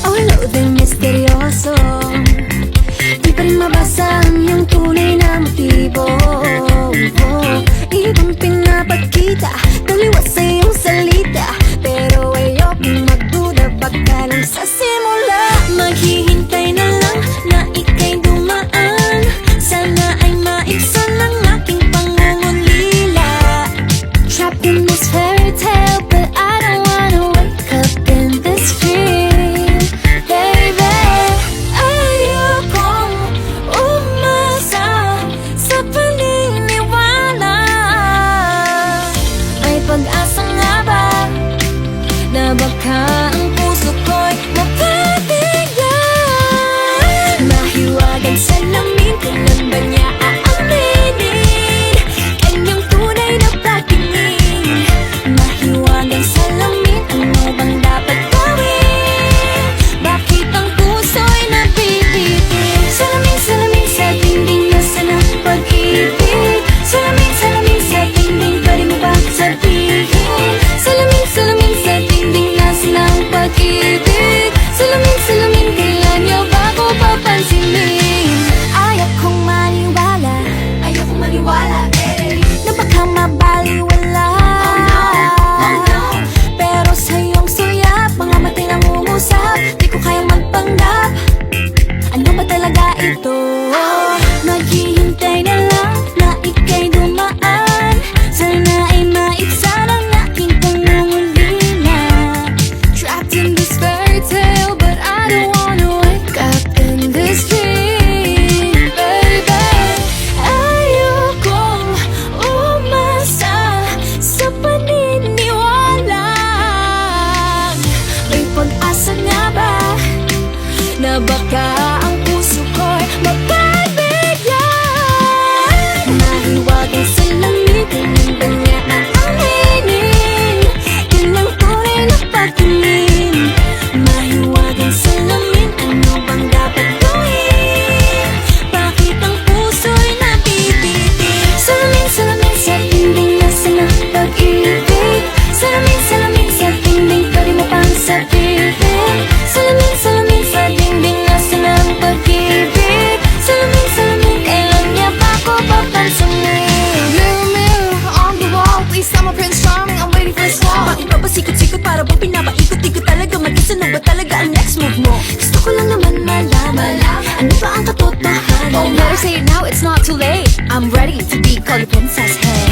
Ang load'y misteryoso, di pa rin mabasa ang iyong tunay na motibo. Ibang pinapakita, taliwas sa iyong salita, pero ayokong magduda, baka lang sa simula. Maghihintay na lang na ika'y dumaan, sana ay maibsan ang aking pangungulila. Trapped in this fairy tale, but I don't wanna wake up in this dream. Baby, ayokong umasa sa paniniwala. May pag-asa nga ba na baka ang puso ko'y mapabigyan? Mahiwagang salamin, kailan ba niya aaminin kanyang tunay na pagtingin? Mahiwagang salamin, ano bang dapat gawin? Bakit ang puso'y nabibitin? Salamin, salamin sa dingding, nasa ng pag-ibig. Salamin, salamin sa dingding, pwede mo ba sabihin? Salamin, salamin sa dingding, nasa ng pag-ibig. Salamin, salamin, kailan niyo ba ko papansinin? Ayaw kong maniwala, na baka mabaliwala. Pero sa iyong suyap, mga matay nang umusap, di ko kayang magpanggap. Ano ba talaga ito? Naghihintay na lang na ika'y dumaan, sana ay maibsan ang aking pangungulila. Trapped in this fairy tale, but I don't wanna wake up in this dream. Baby, ayokong umasa sa paniniwala. May pag-asa nga ba na baka ang puso ko'y mapabigyan? Mahiwagang salamin, kailan ba niya aaminin kanyang tunay na pagtingin? Mahiwagang salamin, ano bang dapat gawin? Bakit ang puso'y nabibitin? Salamin, salamin sa dingding, nasa ng pag-ibig. Salamin, salamin sa dingding, pwede mo pang sabihin? Salamin, salamin sa dingding, nasa ng pag-ibig. Salamin, salamin, kailan niya ba ko papansinin? Mirror, mirror on the wall, please tell my Prince Charming I'm waiting for his call. Bakit ba pasikot-sikot para ba pinapaikot-ikot talaga? Mag-isa na ba talaga ang next move mo? Gusto ko lang naman malaman, ano ba ang katotohanan? Oh, better say it now, it's not too late. I'm ready to be called your princess, hey.